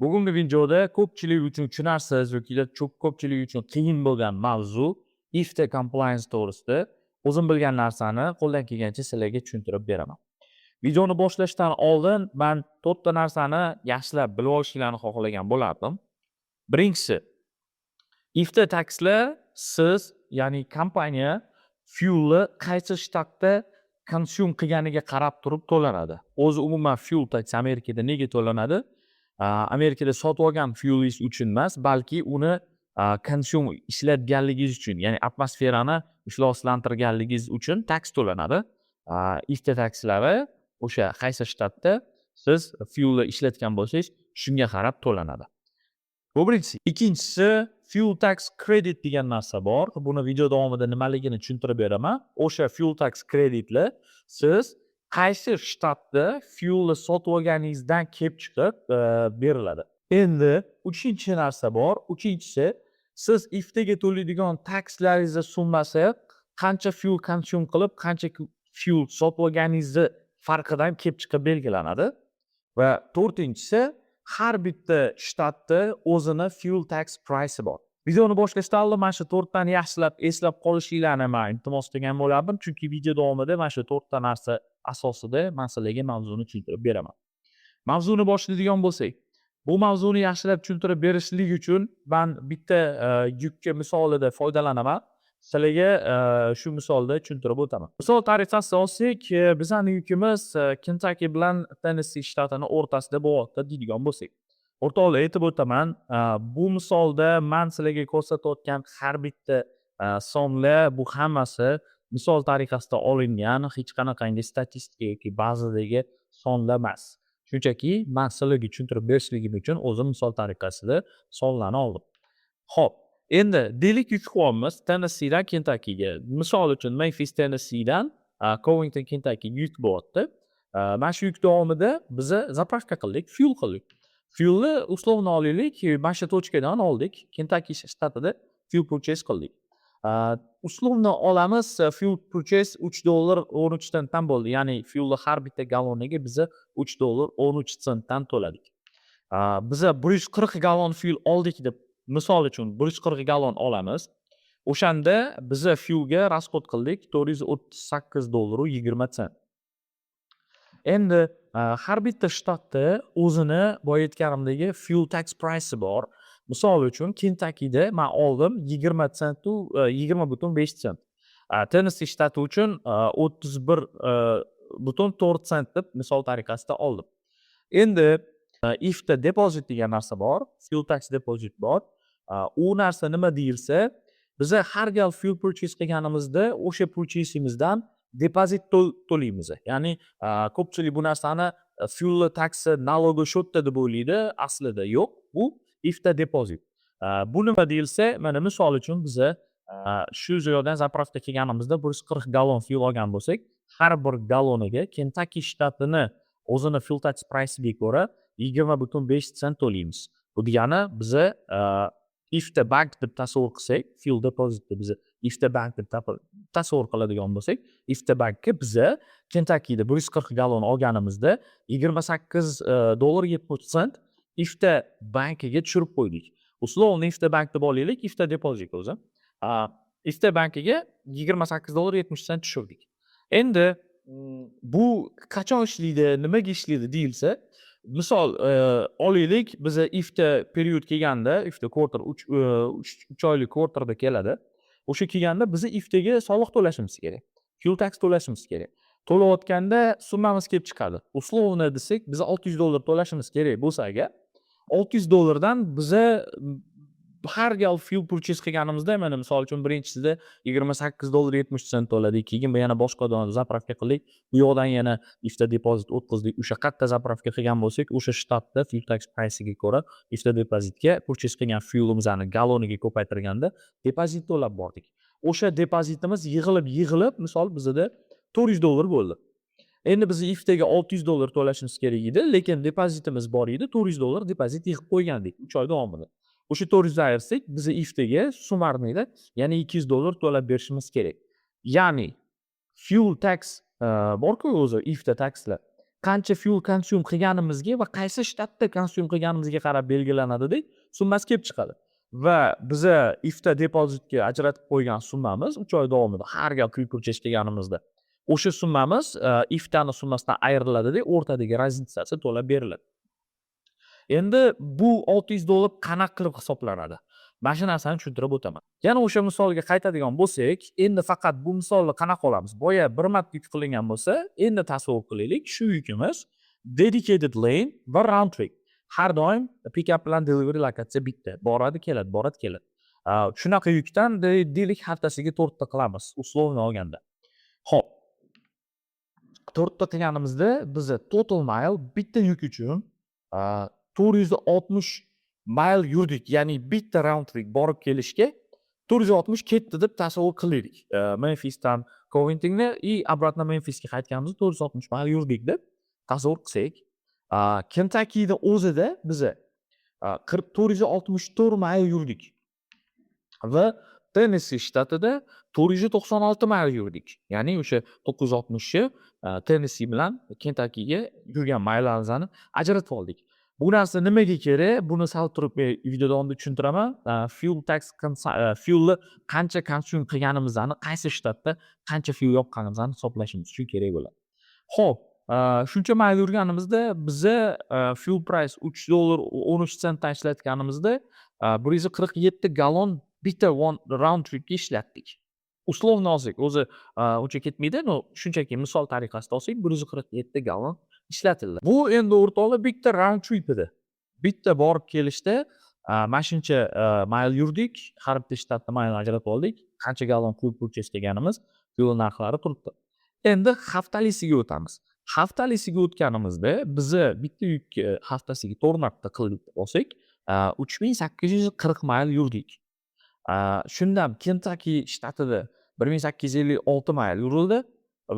Bugungi videoda ko'pchilik uchun tushunarsiz yoki ko'pchilik uchun qiyin bo'lgan mavzu IFTA compliance to'g'risida o'zim bilgan narsani qo'ldan kelgancha sizlarga tushuntirib beraman. Videoni boshlashdan oldin men 4 ta narsani yaxshilab bilib olishinglarni xohlagan bo'lardim. Birinchisi, IFTA taxlar siz, ya'ni kompaniya fuelni qaysi shtatda consume qilganiga qarab turib to'lanadi. O'zi umuman fuel tax Amerikada nega to'lanadi? Amerikada sotib olgan fuelingiz uchun emas, balki uni consume ishlatganligingiz uchun, ya'ni atmosferani ifloslantirganligingiz uchun tax to'lanadi. IFTA taxlari o'sha qaysi shtatda siz fuelni ishlatgan bo'lsangiz, shunga qarab to'lanadi. Bu birinchisi. Ikkinchisi, fuel tax credit degan narsa bor. Buni video davomida nimaligini tushuntirib beraman. O'sha fuel tax creditlar siz qaysi shtatda fuelni sotib olganingizdan kelib chiqib beriladi. Endi uchinchi narsa bor. Uchinchisi, siz iftaga to'laydigan taxlaringizni summasi qancha fuel consume qilib, qancha fuel sotib olganingizni farqidan kelib chiqib belgilanadi. Va to'rtinchisi, har bitta shtatda o'zini fuel tax price bor. Videoni boshlashdan oldin mana shu 4 tani yaxshilab eslab qolishinglarni men iltimos qilgan bo'lardim, chunki video davomida mana shu 4 ta narsa asosida men sizlarga mavzuni tushuntirib beraman. Mavzuni boshlaydigan bo'lsak, bu mavzuni yaxshilab tushuntirib berishlik uchun men bitta yukka misolida foydalanaman. Sizlarga shu misolda tushuntirib o'taman. Misol tariqasida olsak, bizning yukimiz Kentucky bilan Tennessee shtatini o'rtasida bo'lyapti deydigan bo'lsak. O'rtoqlar, aytib o'taman, bu misolda men sizlarga ko'rsatayotgan har bitta sonlar, bu hammasi misol tariqasida olingan, hech qanaqangi statistika yoki bazadagi sonlar emas. Shunchaki men sizlarga tushuntirib berishligim uchun o'zim misol tariqasida sonlarni oldim. Xo'p, endi deylik yuk qilamiz Tennesseedan Kentuckyga. Misol uchun Memphis Tennesseedan Covington Kentucky yuk bo'lyapti. Mana shu yuk davomida biz zapravka qildik, fuel qildik. Fuelni uslovni olaylik, mana shu tochkadan oldik. Kentucky shtatida fuel purchase qildik. Uslovni olamiz, fuel purchase $3.13 sentdan bo'ldi. Ya'ni fuelni har bitta galloniga biz $3.13 sentdan to'ladik. Biz 140 gallon fuel oldik deb, misol uchun 140 gallon olamiz. O'shanda biz fuelga rasxod qildik $438.20. Endi har bitta shtatda o'zini boya aytganimdagi fuel tax price bor. Misol uchun Kentuckyda men oldim 20 sentu 20.5 sent. Tennessee shtati uchun 31.4 sent deb misol tariqasida oldim. Endi IFTA deposit degan narsa bor, fuel tax deposit bor. U narsa nima deyilsa, biz har gal fuel purchase qilganimizda o'sha purchase'imizdan depozit to'laymiz. Ya'ni ko'pchilik bu narsani fuel taxi nalogi shodda deb o'ylaydi, aslida yo'q. Bu IFTA deposit. Bu nima deyilsa, mana misol uchun biz shu joydan zapravka qilganimizda 140 gallon fuel olgan bo'lsak, har bir galloniga Kentucky shtatining o'zini fuel tax price'iga ko'ra 20.5 sent to'laymiz. Bu degani biz IFTA bank deb tasavvur qilsak, fuel depositni biz IFTA bank deb tasavvur qiladigan bo'lsak, IFTA bankka biz Kentuckyda 140 gallon olganimizda $28.70 IFTA bankiga tushirib qo'ydik. Uslovni IFTA bank deb olaylik, IFTA deposit o'zi. IFTA bankiga $28.70 tushirdik. Endi bu qachon ishlaydi, nimaga ishlaydi deyilsa, misol olaylik, biz IFTA period kelganda, IFTA quarter 3 oylik quarterda keladi. O'sha kelganda biz IFTaga soliq to'lashimiz kerak. Fuel tax to'lashimiz kerak. To'layotganda summamiz kelib chiqadi. Uslovni desak, biz $600 to'lashimiz kerak bo'lsa agar, $600 biz har gal fuel purchase qilganimizda, mana misol uchun birinchisida $28.70 to'ladik, keyin yana boshqa zapravka qildik, bu yoqdan yana IFTA deposit o'tkazdik. O'sha qayerda zapravka qilgan bo'lsak, o'sha shtatda fuel tax price'iga ko'ra IFTA depozitga purchase qilgan fuelimizni galloniga ko'paytirganda depozit to'lab bordik. O'sha depozitimiz yig'ilib, misol bizda $400 bo'ldi. Endi biz IFTaga $600 to'lashimiz kerak edi, lekin depozitimiz bor edi, $400 depozit yig'ib qo'ygandik 3 oy davomida. O'sha 400 ayirsak, biz IFTaga summarniyda yana $200 to'lab berishimiz kerak. Ya'ni fuel tax bor-ku o'zi IFTA taxlar. qancha fuel consume qilganimizga va qaysi shtatda consume qilganimizga qarab belgilanadida summasi kelib chiqadi. Va biza ifta depozitga ajratib qo'ygan summamiz 3 oy davomida har gal quick purchase qilganimizda o'sha summamiz iftani summasidan ayriladida, o'rtadagi razlitsasi to'lab beriladi. Endi bu $600 qanaqa qilib hisoblanadi? Mana shu narsani tushuntirib o'taman. Yana o'sha misolga qaytadigan bo'lsak, endi faqat bu misolni qanaqa olamiz? Boya bir marta yuk qilingan bo'lsa, endi tasavvur qilaylik, shu yukimiz dedicated lane va round trip. Har doim pick-up bilan delivery lokatsiya bitta. Boradi, keladi, boradi, keladi. Shunaqa yukdan deylik haftasiga 4 ta qilamiz, uslovni olganda. Xo'p. 4 ta qilganimizda biza total mile bitta yuk uchun 460 mile yurdik. Ya'ni bitta round trip borib kelishga 460 ketdi deb tasavvur qilaylik. Memphisdan Covingtonga обратно Memphisga qaytganimizda 460 mile yurdik deb tasavvur qilsak, Kentuckyda o'zida biza 464 mile yurdik. Va Tennessee shtatida 496 mile yurdik. Ya'ni o'sha 960 Tennessee bilan Kentuckyga yurgan maylarimizni ajratib oldik. Bu narsa nimaga kerak? Buni sal turib video davomida tushuntiraman. Fuel tax fuelni qancha consume qilganimizni, qaysi shtatda qancha fuel yoqqanimizni hisoblashimiz uchun kerak bo'ladi. Xo'p, shuncha mayl yurganimizda biza fuel price $3.13 dan ishlatganimizda 147 gallon bitta round tripga ishlatdik. Uslovni olsak, o'zi uncha ketmaydi, no shunchaki misol tariqasida olsak 147 gallon ishlatildi. Bu endi o'rtoqlar bitta round trip edi. Bitta borib kelishda mana shuncha mayl yurdik, har bitta shtatda mayl ajratib oldik. Qancha gallon fuel purchase qilganimiz, fuel narxlari turibdi. Endi haftalisiga o'tamiz. Haftalisiga o'tganimizda biza bitta yuk haftasiga 4 marta qilib olsak, 3840 mayl yurdik. Shundan Kentucky shtatida 1856 mayl yurildi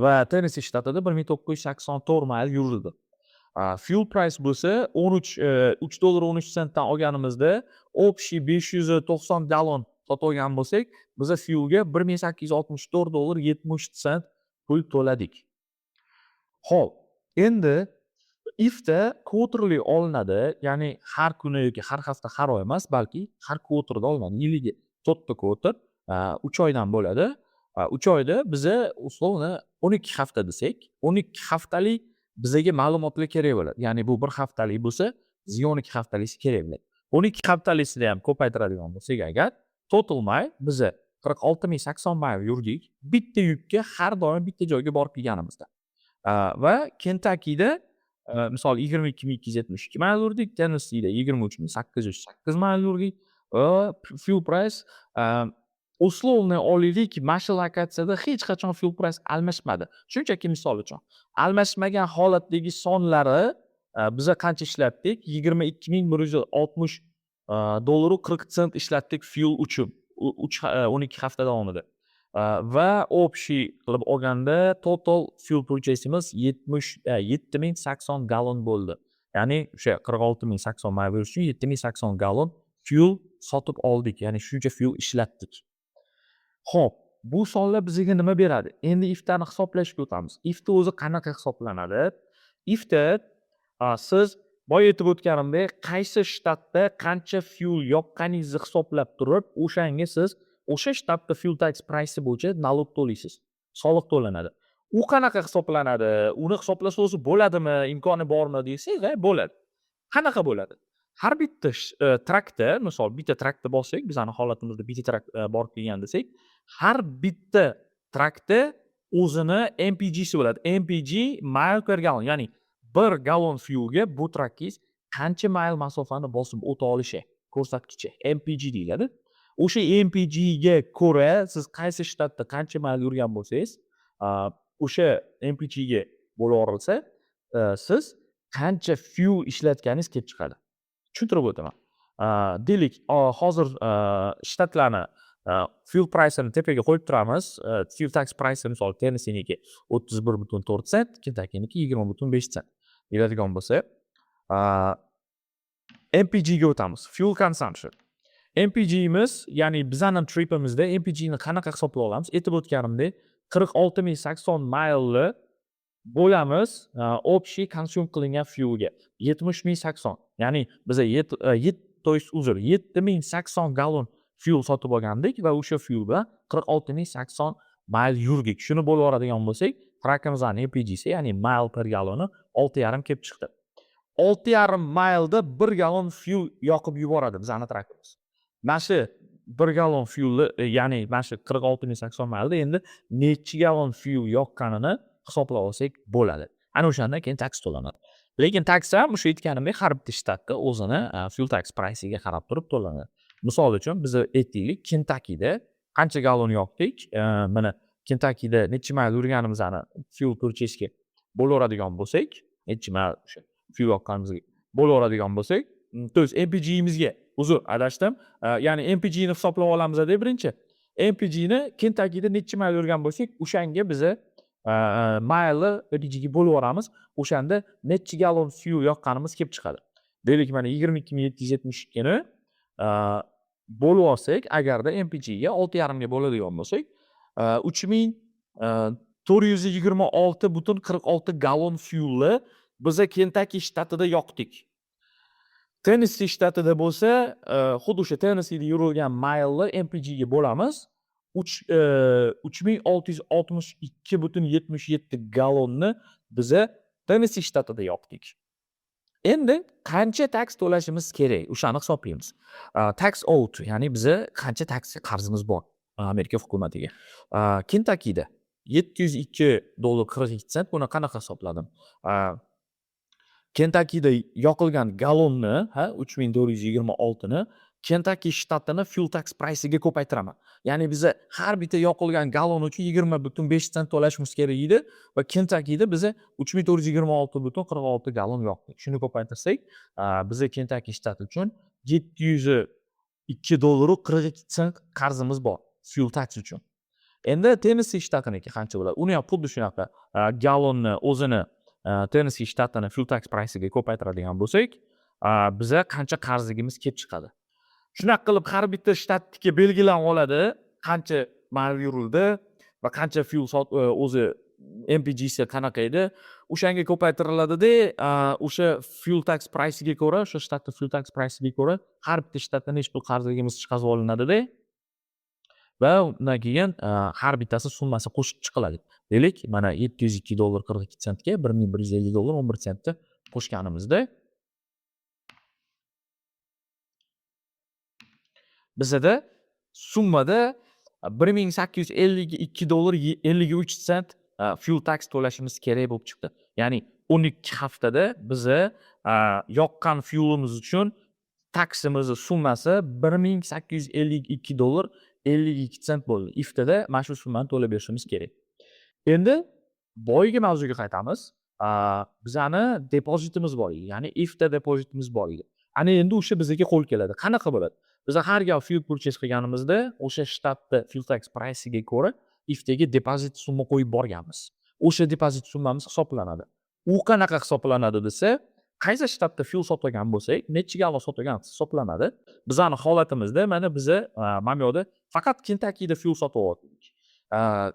va Tennessee shtatida 1984 mayl yurildi. Fuel price bo'lsa $3.13 dan olganimizda общий 590 gallon sotib olgan bo'lsak, biz fuelga $1864.70 pul to'ladik. Xo'p, endi ifta quarterly olinadi, ya'ni har kuni yoki har hafta, har oy emas, balki har quarterda olinadi. Yiliga 4 ta quarter 3 oydan bo'ladi. 3 oyda biza uslovni 12 hafta desak, 12 haftalik bizaga ma'lumotlar kerak bo'ladi. Ya'ni bu bir haftalik bo'lsa, bizga 12 haftalisi kerak bo'ladi. 12 haftalisini ham ko'paytiradigan bo'lsak agar, total mile biza 46080 mile yurdik, bitta yukka har doim bitta joyga borib kelganimizda. Va Kentuckyda misol 22272 mile yurdik, Tennessee'da 23808 mile yurdik. Fuel price uslovni olaylik, mana shu lokatsiyada hech qachon fuel price almashmadi. Shunchaki misol uchun, almashmagan holatdagi sonlari biza qancha ishlatdik? $22160.40 ishlatdik fuel uchun 12 hafta davomida. Va общий qilib olganda total fuel purchase'imiz 7080 gallon bo'ldi. Ya'ni o'sha 46080 mile uchun 7080 gallon fuel sotib oldik. Ya'ni shuncha fuel ishlatdik. Xo'p, bu sonlar bizga nima beradi? Endi iftani hisoblashga o'tamiz. Ifta o'zi qanaqa hisoblanadi? Ifta siz boya aytib o'tganimdek, qaysi shtatda qancha fuel yoqqaningizni hisoblab turib, o'shanga siz o'sha shtatda fuel tax price bo'yicha налог to'laysiz. Soliq to'lanadi. U qanaqa hisoblanadi? Uni hisoblasa o'zi bo'ladimi? Imkoni bormi desak, bo'ladi. Qanaqa bo'ladi? Har bitta trakda, misol bitta trakda bo'lsak, bizning holatimizda bitta trak borib kelgan desak, har bitta trakda o'zini MPG'si bo'ladi. MPG mile per gallon, ya'ni 1 gallon fuelga bu trakkingiz qancha mile masofani bosib o'ta olishi ko'rsatkichi MPG deyiladi. O'sha MPGga ko'ra siz qaysi shtatda qancha mile yurgan bo'lsangiz, o'sha MPGga bo'laverilsa, siz qancha fuel ishlatganingiz kelib chiqadi. Tushuntirib o'taman. Deylik, hozir shtatlarni fuel price'ini tepaga qo'yib turamiz. Fuel tax price misol Tennessee'niki 31.4 sent, Kentucky'niki 20.5 sent. Deyiladigan bo'lsa, MPGga o'tamiz. Fuel consumption. MPG'imiz, ya'ni bizning tripimizda MPG'ni qanaqa hisoblab olamiz? Aytib o'tganimdek, 46080 mile bo'lamiz общий consume qilingan fuelga 70.080. Ya'ni biza to есть uzr 7.080 gallon fuel sotib olgandik va o'sha fuel bilan 46.080 mayl yurdik. Shuni bo'lib oladigan bo'lsak, trakimizning MPG'si, ya'ni mile per galloni 6,5 kelib chiqdi. 6,5 maylda 1 gallon fuel yoqib yuboradi bizning trakimiz. Mana shu 1 gallon fuelni, ya'ni mana shu 46.080 maylda endi necha gallon fuel yoqqanini hisoblab olsak bo'ladi. Ana o'shandan keyin tax to'lanadi. Lekin tax ham o'sha aytganimdek har bitta shtatda o'zini fuel tax price'iga qarab turib to'lanadi. Misol uchun biz aytaylik, Kentakida qancha gallon yoqdik? Mana Kentakida necha mayl yurganimizni fuel purchase'ga bo'laveradigan bo'lsak, necha mayl o'sha fuel yoqqanimizga bo'laveradigan bo'lsak, to есть MPG'imizga adashdim. Ya'ni MPG'ni hisoblab olamiz deb birinchi. MPG'ni Kentakida necha mayl yurgan bo'lsak, o'shanga biza maylni MPG'ga bo'lib olamiz. O'shanda necha gallon fuel yoqqanimiz kelib chiqadi. Deylik, mana 22.772 ni bo'lib olsak, agarda MPG'ga 6,5 ga bo'ladigan bo'lsak, 3.426.46 gallon fuelni biza Kentucky shtatida yoqdik. Tennessee shtatida bo'lsa, xuddi o'sha Tennesseeda yurilgan maylni MPG'ga bo'lamiz. 3.662.77 gallonni biza Tennessee shtatida yoqdik. Endi qancha tax to'lashimiz kerak? O'shani hisoblaymiz. Tax owed, ya'ni biza qancha tax qarzimiz bor Amerika hukumatiga. Kentuckyda $702.42 buni qanaqa hisobladim? Kentuckyda yoqilgan gallonni, 3.426 ni Kentucky shtatini fuel tax price'iga ko'paytiraman. Ya'ni biza har bitta yoqilgan gallon uchun 20.5 sent to'lashimiz kerak edi va Kentuckyda biza 3.426.46 gallon yoqdik. Shuni ko'paytirsak, biza Kentucky shtati uchun $702.42 qarzimiz bor fuel tax uchun. Endi Tennessee shtatiniki qancha bo'ladi? Uni ham xuddi shunaqa gallonni o'zini Tennessee shtatini fuel tax price'iga ko'paytiradigan bo'lsak, biza qancha qarzligimiz kelib chiqadi. Shunaqa qilib har bitta shtatga belgilanib oladi, qancha mayl yurildi va qancha fuel o'zi MPG'si qanaqa edi, o'shanga ko'paytiriladi-da, o'sha fuel tax price'iga ko'ra, o'sha shtatning fuel tax price'iga ko'ra har bitta shtatdan nechta pul qarzligimiz chiqazib olinadi-da. Va undan keyin har bittasi summasi qo'shib chiqiladi. Deylik, mana $702.42 ga $1.150.11 sentni qo'shganimizda bizada summada $1.852.53 fuel tax to'lashimiz kerak bo'lib chiqdi. Ya'ni 12 haftada biza yoqqan fuelimiz uchun taksimiz summasi $1.852.52 bo'ldi. Iftada mana shu summani to'lab berishimiz kerak. Endi boyagi mavzuga qaytamiz. Bizani depozitimiz bor edi. Ya'ni ifta depozitimiz bor edi. Ana endi o'sha bizga qo'l keladi. Qanaqa bo'ladi? Biz har gal fuel purchase qilganimizda o'sha shtatda fuel tax price'iga ko'ra iftaga depozit summa qo'yib borganmiz. O'sha depozit summamiz hisoblanadi. U qanaqa hisoblanadi desa, qaysi shtatda fuel sotgan bo'lsak, necha gallon sotgan hisoblanadi. Bizani holatimizda mana biza mana yoqda faqat Kentuckyda fuel sotib oldik.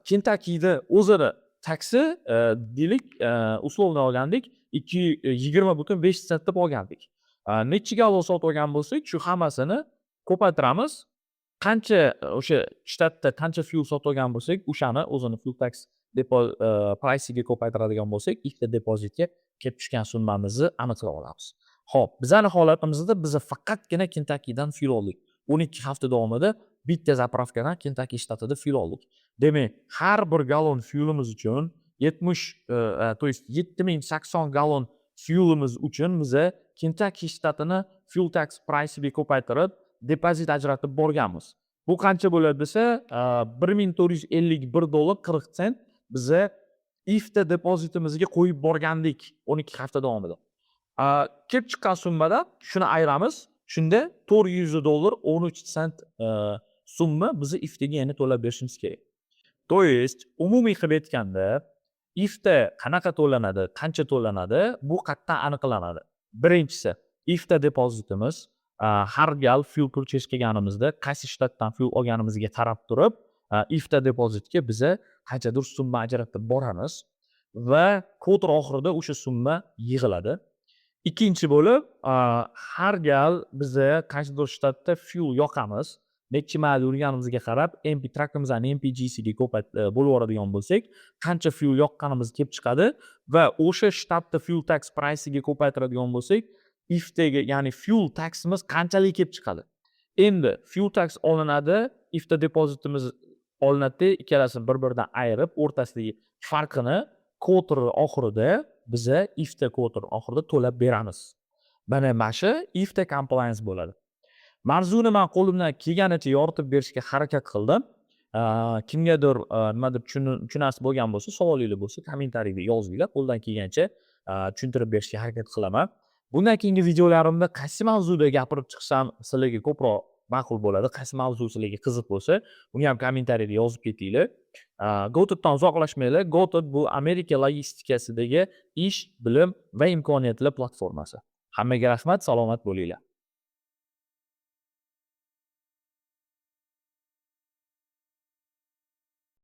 Kentuckyda o'zini taksi deylik, условно olgandik 20.5 sent deb olgandik. Necha gallon sotib olgan bo'lsak, shu hammasini ko'paytiramiz. Qancha o'sha shtatda qancha fuel sotib olgan bo'lsak, o'shani o'zini fuel tax price'iga ko'paytiradigan bo'lsak, ikkita depozitga kelib tushgan summamizni aniqlab olamiz. Xo'p, bizning holatimizda biz faqatgina Kentuckydan fuel oldik. 12 hafta davomida bitta zapravkadan Kentucky shtatida fuel oldik. Demak, har bir gallon fuelimiz uchun 7.080 gallon fuelimiz uchun biz Kentucky shtatini fuel tax price'iga ko'paytirib depozit ajratib borganmiz. Bu qancha bo'ladi desa, $1.451.40 biz ifta depozitimizga qo'yib borgandik 12 hafta davomida. Kelib chiqqan summada shuni ayiramiz. Shunda $400.13 summa biz iftaga yana to'lab berishimiz kerak. To есть, umumiy qilib aytganda, ifta qanaqa to'lanadi, qancha to'lanadi, bu qayerdan aniqlanadi. Birinchisi, ifta depozitimiz har gal fuel purchase qilganimizda qaysi shtatdan fuel olganimizga qarab turib, ifta depozitga biz qanchadir summa ajratib boramiz. va quarter oxirida o'sha summa yig'iladi. Ikkinchi bo'lib, har gal biza qaysidir shtatda fuel yoqamiz, necha mayl yurganimizga qarab, MP trakimizning MPG'siga bo'lib yuboradigan bo'lsak, qancha fuel yoqqanimiz kelib chiqadi va o'sha shtatda fuel tax price'iga ko'paytiradigan bo'lsak, IFTga, ya'ni fuel taximiz qanchalik kelib chiqadi. Endi fuel tax olinadi, IFTA depozitimiz olinadi, ikkalasini bir-biridan ayirib, o'rtasidagi farqini quarter oxirida biza IFTA quarter oxirida to'lab beramiz. Mana shu IFTA compliance bo'ladi. Mavzuni men qo'limdan kelganicha yoritib berishga harakat qildim. Kimgadir nimadir tushunarsiz bo'lgan bo'lsa, savolingiz bo'lsa, kommentariyda yozinglar. Qo'ldan kelgancha tushuntirib berishga harakat qilaman. Bundan keyingi videolarimda qaysi mavzuda gapirib chiqsam sizlarga ko'proq ma'qul bo'ladi, qaysi mavzu sizlarga qiziq bo'lsa, uni ham kommentariyda yozib ketinglar. GoTo'dan uzoqlashmanglar. GoTo bu Amerika logistikasidagi ish, bilim va imkoniyatlar platformasi. Hammaga rahmat, salomat bo'linglar.